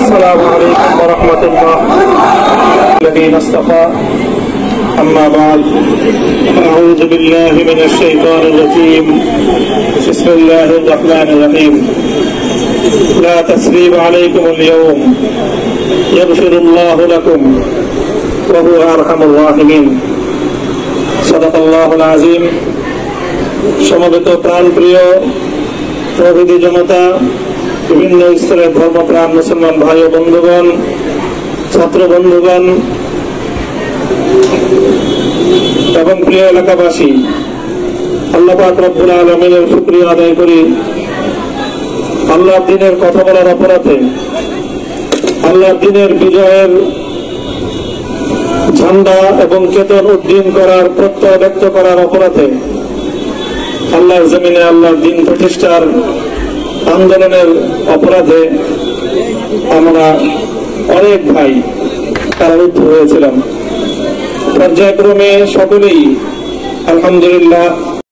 السلام عليكم ورحمة الله الذين اصطفى أما بعد أعوذ بالله من الشيطان الرجيم بسم الله الرحمن الرحيم لا تثريب عليكم اليوم يغفر الله لكم وهو أرحم الراحمين صدق الله العظيم সমবেত প্রাণপ্রিয় প্রভৃতি জনতা, বিভিন্ন স্তরের ধর্মপ্রাণ মুসলমান ভাই ও বন্ধুগণ, ছাত্র বন্ধুগণ এবং প্রিয় এলাকাবাসী, আল্লাহ পাক রব্বুল আলামিনের শুকরিয়া আদায় করি। আল্লাহর দ্বীনের কথা বলার অপরাধে, আল্লাহর দ্বীনের বিজয়ের ঝান্ডা এবং চেতন উড্ডীন করার প্রত্যয় ব্যক্ত করার অপরাধে, আল্লাহর জমিনে আল্লাহর দ্বীন প্রতিষ্ঠার আন্দোলনের অপরাধে আমরা অনেক ভাই কারারুদ্ধ হয়েছিলাম। পর্যায়ক্রমে সকলেই আলহামদুলিল্লাহ